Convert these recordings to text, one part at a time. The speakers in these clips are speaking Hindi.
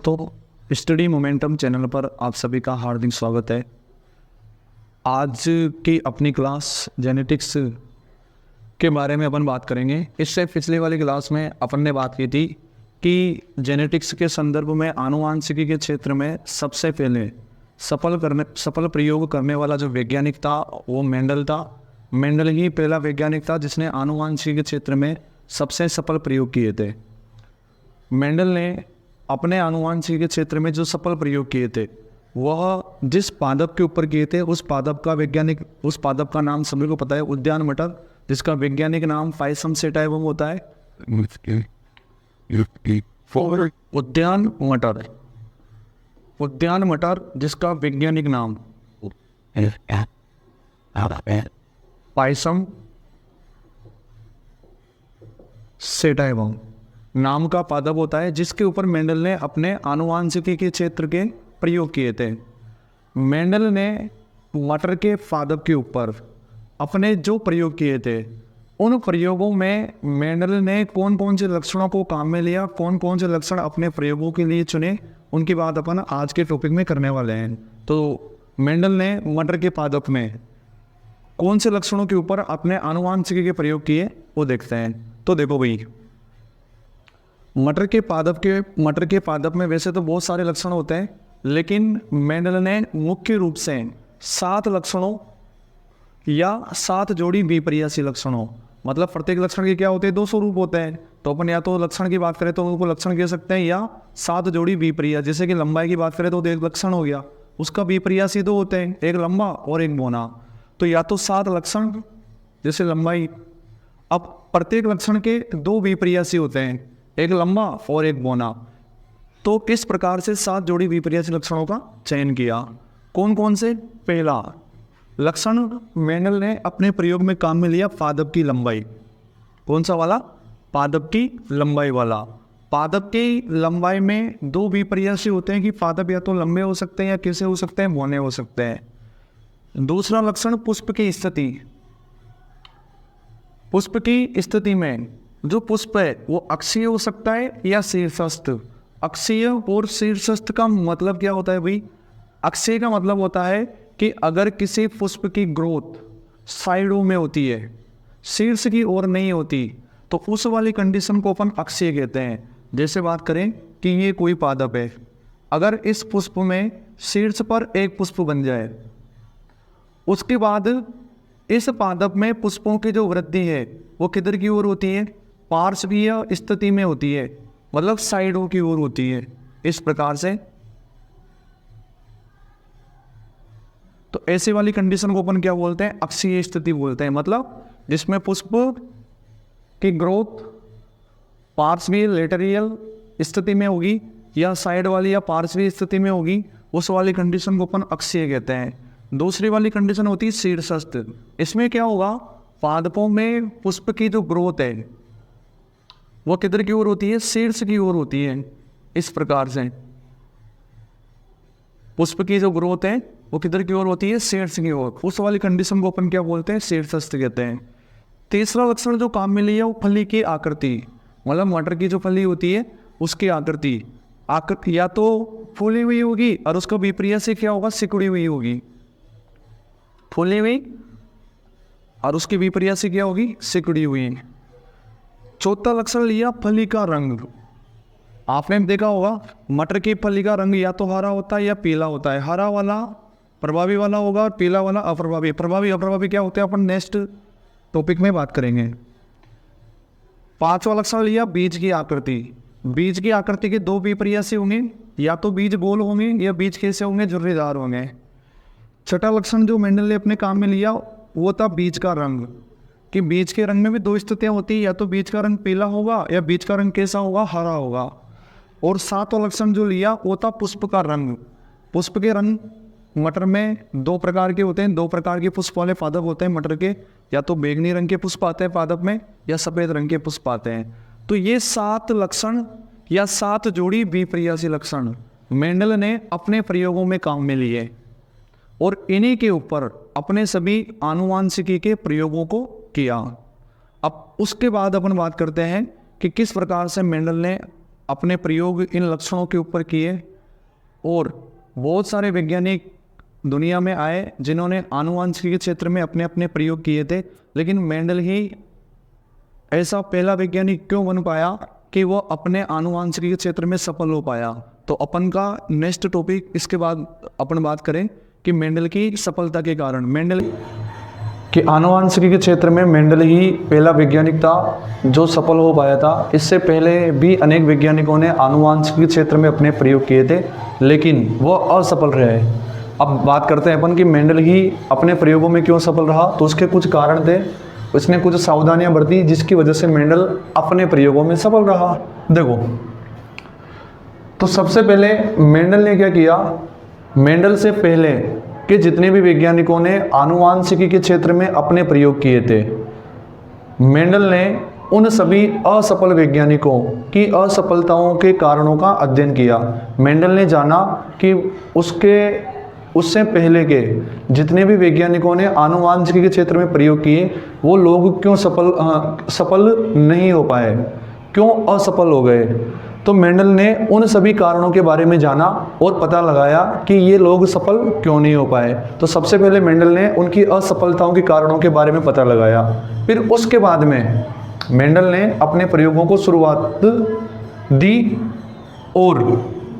तो स्टडी मोमेंटम चैनल पर आप सभी का हार्दिक स्वागत है। आज की अपनी क्लास जेनेटिक्स के बारे में अपन बात करेंगे। इससे पिछले वाली क्लास में अपन ने बात की थी कि जेनेटिक्स के संदर्भ में आनुवांशिकी के क्षेत्र में सबसे पहले सफल प्रयोग करने वाला जो वैज्ञानिक था वो मेंडल था। मेंडल ही पहला वैज्ञानिक था जिसने आनुवांशिकी के क्षेत्र में सबसे सफल प्रयोग किए थे। मेंडल ने अपने आनुवांशिकी के क्षेत्र में जो सफल प्रयोग किए थे वह जिस पादप के ऊपर किए थे उस पादप का नाम सभी को पता है, उद्यान मटर, जिसका वैज्ञानिक नाम पाइसम सेटाइवम होता है। उद्यान मटर जिसका वैज्ञानिक नाम पाइसम सेटाइवम नाम का पादप होता है, जिसके ऊपर मेंडल ने अपने आनुवांशिकी के क्षेत्र के प्रयोग किए थे। मेंडल ने मटर के पादप के ऊपर अपने जो प्रयोग किए थे उन प्रयोगों में मेंडल ने कौन कौन से लक्षणों को काम में लिया, कौन कौन से लक्षण अपने प्रयोगों के लिए चुने, उनकी बात अपन आज के टॉपिक में करने वाले हैं। तो मेंडल ने मटर के पादप में कौन से लक्षणों के ऊपर अपने आनुवांशिकी के प्रयोग किए वो देखते हैं। तो देखो भाई, मटर के पादप में वैसे तो बहुत सारे लक्षण होते हैं, लेकिन मेंडल ने मुख्य रूप से 7 लक्षणों या 7 जोड़ी विपर्यासी लक्षणों, मतलब प्रत्येक लक्षण के क्या होते हैं, 2 स्वरूप होते हैं। तो अपन या तो लक्षण की बात करें तो उनको लक्षण कह सकते हैं, या 7 जोड़ी विपर्यास, जैसे कि लंबाई की बात करें तो एक लक्षण हो गया, उसका विपर्यासी 2 होते हैं, एक लंबा और एक बौना। तो या तो 7 लक्षण जैसे लंबाई, अब प्रत्येक लक्षण के 2 विपर्यासी होते हैं, एक लंबा और एक बौना। तो इस प्रकार से 7 जोड़ी विपर्यासी लक्षणों का चयन किया। कौन कौन से? पहला लक्षण मेंडल ने अपने प्रयोग में काम में लिया पादप की लंबाई। कौन सा वाला? पादप की लंबाई वाला। पादप की लंबाई में 2 विपर्यासी होते हैं कि पादप या तो लंबे हो सकते हैं या कैसे हो सकते हैं, बौने हो सकते हैं। दूसरा लक्षण पुष्प की स्थिति। पुष्प की स्थिति में जो पुष्प है वो अक्षीय हो सकता है या शीर्षस्थ। अक्षीय और शीर्षस्थ का मतलब क्या होता है भाई? अक्षीय का मतलब होता है कि अगर किसी पुष्प की ग्रोथ साइडों में होती है, शीर्ष की ओर नहीं होती, तो उस वाली कंडीशन को अपन अक्षीय कहते हैं। जैसे बात करें कि ये कोई पादप है, अगर इस पुष्प में शीर्ष पर एक पुष्प बन जाए, उसके बाद इस पादप में पुष्पों की जो वृद्धि है वो किधर की ओर होती है? पार्श्वीय स्थिति में होती है, मतलब साइडों की ओर होती है। इस प्रकार से तो ऐसे वाली कंडीशन को अपन क्या बोलते हैं? अक्षीय स्थिति बोलते हैं। मतलब जिसमें पुष्प की ग्रोथ पार्श्वीय लेटरियल स्थिति में होगी या साइड वाली या पार्श्वीय स्थिति में होगी, उस वाली कंडीशन को अपन अक्षीय कहते हैं। दूसरी वाली कंडीशन होती है शीर्षस्थ। इसमें क्या होगा? पादपों में पुष्प की जो ग्रोथ है वो किधर की ओर होती है? शीर्ष की ओर होती है। इस प्रकार से पुष्प की जो ग्रोथ है वो किधर की ओर होती है? शीर्ष की ओर। उस वाली कंडीशन को अपन क्या बोलते हैं? शीर्षस्थ कहते हैं। तीसरा लक्षण जो काम में लिया वो फली की आकृति, मतलब मटर की जो फली होती है उसकी आकृति या तो फूली हुई होगी और उसका विपर्यासी क्या होगा? सिकुड़ी हुई होगी। फूली हुई और उसकी विपर्यासी क्या होगी? सिकुड़ी हुई। चौथा लक्षण लिया फली का रंग। आपने देखा होगा मटर की फली का रंग या तो हरा होता है या पीला होता है। हरा वाला प्रभावी वाला होगा और पीला वाला अप्रभावी। प्रभावी अप्रभावी क्या होते हैं अपन नेक्स्ट टॉपिक में बात करेंगे। 5वां लक्षण लिया बीज की आकृति। बीज की आकृति के 2 विपर्यासी होंगे, या तो बीज गोल होंगे या बीज कैसे होंगे? झुर्रीदार होंगे। 6वां लक्षण जो मेंडल ने अपने काम में लिया वो था बीज का रंग, कि बीज के रंग में भी 2 स्थितियां होती है, या तो बीज का रंग पीला होगा या बीज का रंग कैसा होगा? हरा होगा। और 7वां लक्षण जो लिया वो था पुष्प का रंग। पुष्प के रंग मटर में 2 प्रकार के होते हैं, 2 प्रकार के पुष्प वाले पादप होते हैं मटर के, या तो बैंगनी रंग के पुष्प आते हैं पादप में या सफ़ेद रंग के पुष्प आते हैं। तो ये 7 लक्षण या 7 जोड़ी विपर्यासी लक्षण मेंडल ने अपने प्रयोगों में काम में लिए और इन्हीं के ऊपर अपने सभी आनुवांशिकी के प्रयोगों को किया। अब उसके बाद अपन बात करते हैं कि किस प्रकार से मेंडल ने अपने प्रयोग इन लक्षणों के ऊपर किए और बहुत सारे वैज्ञानिक दुनिया में आए जिन्होंने आनुवंशिकी के क्षेत्र में अपने अपने प्रयोग किए थे, लेकिन मेंडल ही ऐसा पहला वैज्ञानिक क्यों बन पाया कि वो अपने आनुवंशिकी के क्षेत्र में सफल हो पाया। तो अपन का नेक्स्ट टॉपिक इसके बाद अपन बात करें कि मेंडल की सफलता के कारण। मेंडल कि आनुवंशिकी के क्षेत्र में मेंडल ही पहला वैज्ञानिक था जो सफल हो पाया था। इससे पहले भी अनेक वैज्ञानिकों ने आनुवंशिकी क्षेत्र में अपने प्रयोग किए थे, लेकिन वो असफल रहे। अब बात करते हैं अपन कि मेंडल ही अपने प्रयोगों में क्यों सफल रहा। तो उसके कुछ कारण थे, उसने कुछ सावधानियां बरती जिसकी वजह से मेंडल अपने प्रयोगों में सफल रहा। देखो, तो सबसे पहले मेंडल ने क्या किया, मेंडल से पहले कि जितने भी वैज्ञानिकों ने आनुवंशिकी के क्षेत्र में अपने प्रयोग किए थे, मेंडल ने उन सभी असफल वैज्ञानिकों की असफलताओं के कारणों का अध्ययन किया। मेंडल ने जाना कि उससे पहले के जितने भी वैज्ञानिकों ने आनुवंशिकी के क्षेत्र में प्रयोग किए वो लोग क्यों सफल नहीं हो पाए, क्यों असफल हो गए। तो मेंडल ने उन सभी कारणों के बारे में जाना और पता लगाया कि ये लोग सफल क्यों नहीं हो पाए। तो सबसे पहले मेंडल ने उनकी असफलताओं के कारणों के बारे में पता लगाया। फिर उसके बाद में मेंडल ने अपने प्रयोगों को शुरुआत दी और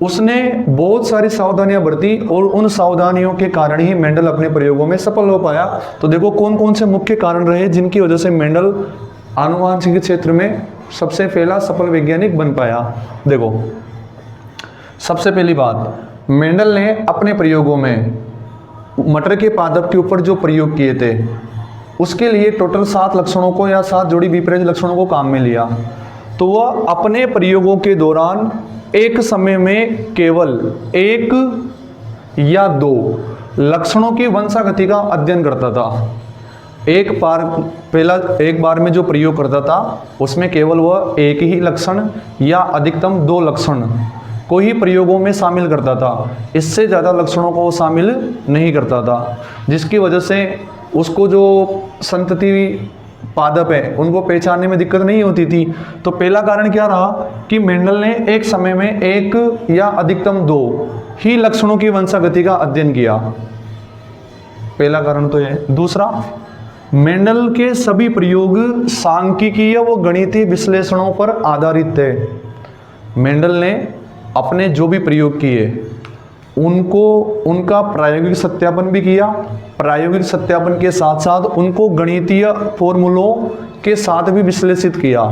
उसने बहुत सारी सावधानियां बरती और उन सावधानियों के कारण ही मेंडल अपने प्रयोगों में सफल हो पाया। तो देखो कौन कौन से मुख्य कारण रहे जिनकी वजह से मेंडल आनुवंशिकी क्षेत्र में सबसे पहला सफल वैज्ञानिक बन पाया। देखो, सबसे पहली बात, मेंडल ने अपने प्रयोगों में मटर के पादप के ऊपर जो प्रयोग किए थे उसके लिए टोटल 7 लक्षणों को या 7 जोड़ी विपरीत लक्षणों को काम में लिया। तो वह अपने प्रयोगों के दौरान एक समय में केवल 1 या 2 लक्षणों की वंशागति का अध्ययन करता था। एक बार में जो प्रयोग करता था उसमें केवल वह एक ही लक्षण या अधिकतम 2 लक्षण को ही प्रयोगों में शामिल करता था, इससे ज़्यादा लक्षणों को वो शामिल नहीं करता था, जिसकी वजह से उसको जो संतति पादप है उनको पहचानने में दिक्कत नहीं होती थी। तो पहला कारण क्या रहा कि मेंडल ने एक समय में 1 या अधिकतम 2 ही लक्षणों की वंशागति का अध्ययन किया। पहला कारण तो है। दूसरा, मेंडल के सभी प्रयोग सांख्यिकीय व गणितीय विश्लेषणों पर आधारित थे। मेंडल ने अपने जो भी प्रयोग किए उनका प्रायोगिक सत्यापन भी किया। प्रायोगिक सत्यापन के साथ साथ उनको गणितीय फॉर्मूलों के साथ भी विश्लेषित किया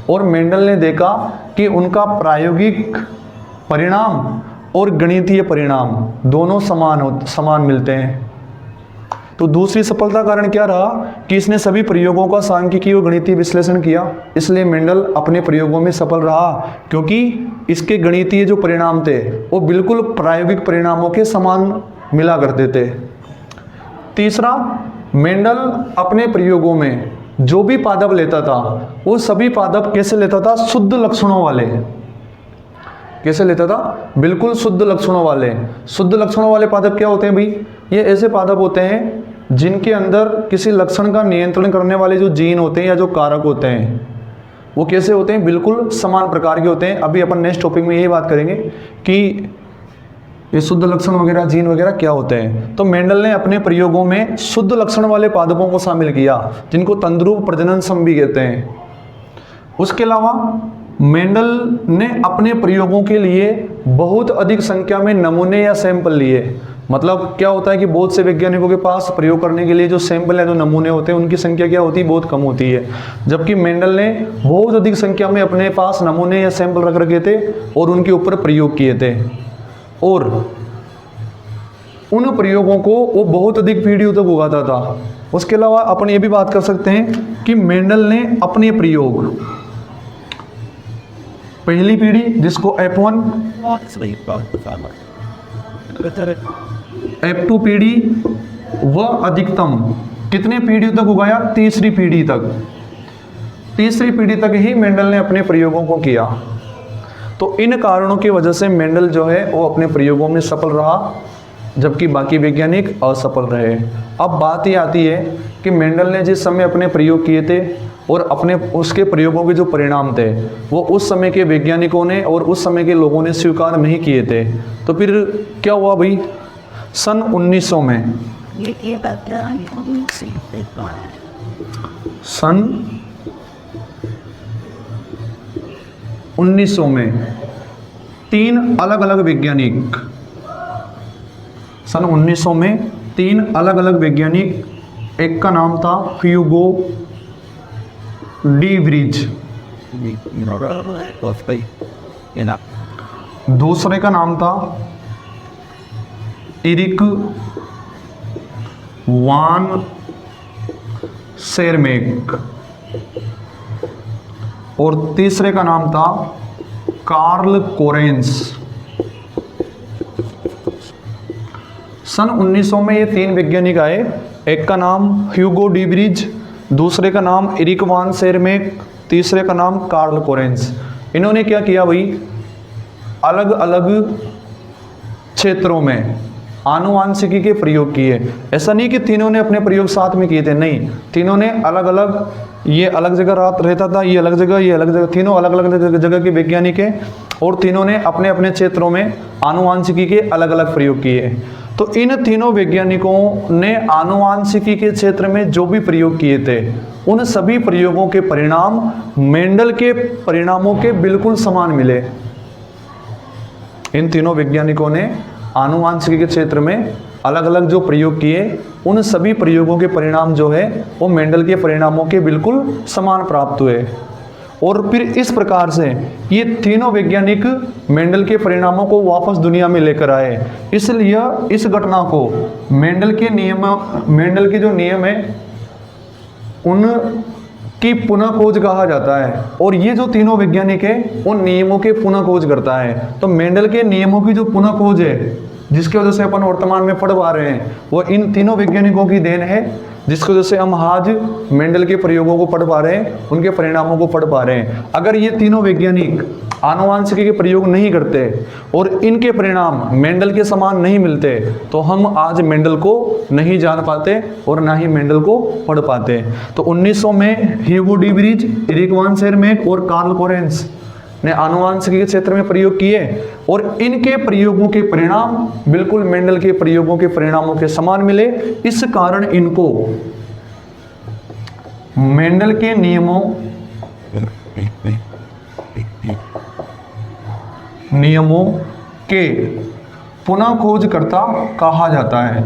और मेंडल ने देखा कि उनका प्रायोगिक परिणाम और गणितीय परिणाम दोनों समान मिलते हैं। तो दूसरी सफलता कारण क्या रहा कि इसने सभी प्रयोगों का सांख्यिकीय और गणितीय विश्लेषण किया, इसलिए मेंडल अपने प्रयोगों में सफल रहा क्योंकि इसके गणितीय जो परिणाम थे वो बिल्कुल प्रायोगिक परिणामों के समान मिला करते थे। तीसरा, मेंडल अपने प्रयोगों में जो भी पादप लेता था वो सभी पादप कैसे लेता था, शुद्ध लक्षणों वाले। कैसे लेता था, बिल्कुल शुद्ध लक्षणों वाले। शुद्ध लक्षणों वाले पादप क्या होते हैं भाई, ये ऐसे पादप होते हैं जिनके अंदर किसी लक्षण का नियंत्रण करने वाले जो जीन होते हैं या जो कारक होते हैं वो कैसे होते हैं, बिल्कुल समान प्रकार के होते हैं। अभी अपन नेक्स्ट टॉपिक में यही बात करेंगे कि ये शुद्ध लक्षण वगैरह जीन वगैरह क्या होते हैं। तो मेंडल ने अपने प्रयोगों में शुद्ध लक्षण वाले पादपों को शामिल किया जिनको तंद्रूप प्रजनन सम भी कहते हैं। उसके अलावा मेंडल ने अपने प्रयोगों के लिए बहुत अधिक संख्या में नमूने या सैंपल लिए। मतलब क्या होता है कि बहुत से वैज्ञानिकों के पास प्रयोग करने के लिए जो सैंपल है, जो नमूने होते हैं, उनकी संख्या क्या होती है, बहुत कम होती है। जबकि मेंडल ने बहुत अधिक संख्या में अपने पास नमूने या सैंपल रख रखे थे और उनके ऊपर प्रयोग किए थे और उन प्रयोगों को वो बहुत अधिक पीढ़ियों तक उगाता था। उसके अलावा अपन ये भी बात कर सकते हैं कि मेंडल ने अपने प्रयोग पहली पीढ़ी जिसको F1, F2 पीढ़ी व अधिकतम कितने पीढ़ियों तक उगाया, तीसरी पीढ़ी तक। तीसरी पीढ़ी तक ही मेंडल ने अपने प्रयोगों को किया। तो इन कारणों की वजह से मेंडल जो है वो अपने प्रयोगों में सफल रहा जबकि बाकी वैज्ञानिक असफल रहे। अब बात ये आती है कि मेंडल ने जिस समय अपने प्रयोग किए थे और अपने उसके प्रयोगों के जो परिणाम थे वो उस समय के वैज्ञानिकों ने और उस समय के लोगों ने स्वीकार नहीं किए थे। तो फिर क्या हुआ भाई, सन 1900 में, सन 1900 में 3 अलग अलग वैज्ञानिक, सन 1900 में 3 अलग अलग वैज्ञानिक, एक का नाम था ह्यूगो डी व्रीज, दूसरे का नाम था एरिक वान शेरमेक और तीसरे का नाम था कार्ल कोरेंस। सन 1900 में ये 3 वैज्ञानिक आए, एक का नाम ह्यूगो डी व्रीज, दूसरे का नाम एरिक वान शेरमेक, तीसरे का नाम कार्ल कोरेंस। इन्होंने क्या किया भाई, अलग अलग क्षेत्रों में आनुवांशिकी के प्रयोग किए। ऐसा नहीं कि तीनों ने अपने प्रयोग साथ में किए थे, नहीं, तीनों ने अलग अलग, ये अलग जगह रहता था, ये अलग जगह, ये अलग जगह, तीनों अलग अलग जगह के वैज्ञानिक हैं और तीनों ने अपने अपने क्षेत्रों में आनुवांशिकी के अलग अलग प्रयोग किए। तो इन तीनों वैज्ञानिकों ने आनुवांशिकी के क्षेत्र में जो भी प्रयोग किए थे उन सभी प्रयोगों के परिणाम मेंडल के परिणामों के बिल्कुल समान मिले। इन तीनों वैज्ञानिकों ने आनुवांशिकी के क्षेत्र में अलग अलग जो प्रयोग किए उन सभी प्रयोगों के परिणाम जो है वो मेंडल के परिणामों के बिल्कुल समान प्राप्त हुए। और फिर इस प्रकार से ये तीनों वैज्ञानिक मेंडल के परिणामों को वापस दुनिया में लेकर आए। इसलिए इस घटना को मेंडल के जो नियम है उनकी पुनः खोज कहा जाता है। और ये जो तीनों वैज्ञानिक है उन नियमों के पुनः खोज करता है। तो मेंडल के नियमों की जो पुनः खोज है जिसकी वजह से अपन वर्तमान में पढ़ पा रहे हैं वो इन तीनों वैज्ञानिकों की देन है, जिसकी वजह से हम आज मेंडल के प्रयोगों को पढ़ पा रहे हैं, उनके परिणामों को पढ़ पा रहे हैं। अगर ये तीनों वैज्ञानिक आनुवांशिकी के प्रयोग नहीं करते और इनके परिणाम मेंडल के समान नहीं मिलते तो हम आज मेंडल को नहीं जान पाते और ना ही मेंडल को पढ़ पाते। तो 1900 में ह्यूगो डी व्रीज, एरिक वान शेरमेक और कार्ल कोरेंस ने आनुवांशिकी के क्षेत्र में प्रयोग किए और इनके प्रयोगों के परिणाम बिल्कुल मेंडल के प्रयोगों के परिणामों के समान मिले। इस कारण इनको मेंडल के नियमों के पुनः खोजकर्ता कहा जाता है,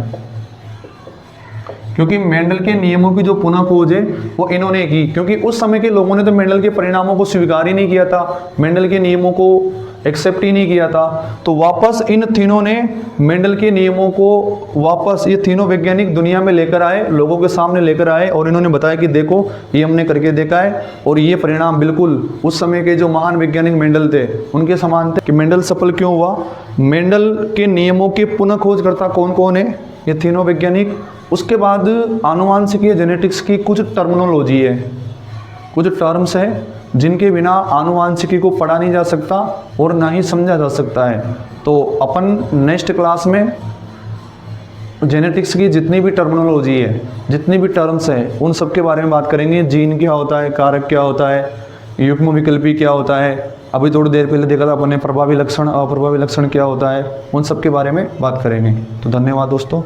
क्योंकि मेंडल के नियमों की जो पुनः खोज है वो इन्होंने की। क्योंकि उस समय के लोगों ने तो मेंडल के परिणामों को स्वीकार ही नहीं किया था, मेंडल के नियमों को एक्सेप्ट ही नहीं किया था। तो वापस इन तीनों ने मेंडल के नियमों को वापस ये तीनों वैज्ञानिक दुनिया में लेकर आए, लोगों के सामने लेकर आए और इन्होंने बताया कि देखो ये हमने करके देखा है और ये परिणाम बिल्कुल उस समय के जो महान वैज्ञानिक मेंडल थे उनके समान थे। कि मेंडल सफल क्यों हुआ, मेंडल के नियमों के पुनः खोजकर्ता कौन कौन है, ये तीनों वैज्ञानिक। उसके बाद आनुवांशिकी जेनेटिक्स की कुछ टर्मिनोलॉजी है, कुछ टर्म्स है जिनके बिना आनुवांशिकी को पढ़ा नहीं जा सकता और ना ही समझा जा सकता है। तो अपन नेक्स्ट क्लास में जेनेटिक्स की जितनी भी टर्मिनोलॉजी है, जितनी भी टर्म्स हैं, उन सब के बारे में बात करेंगे। जीन क्या होता है, कारक क्या होता है, युग्म विकल्पी क्या होता है, अभी थोड़ी देर पहले देखा था अपन ने प्रभावी लक्षण, अप्रभावी लक्षण क्या होता है, उन सब के बारे में बात करेंगे। तो धन्यवाद दोस्तों।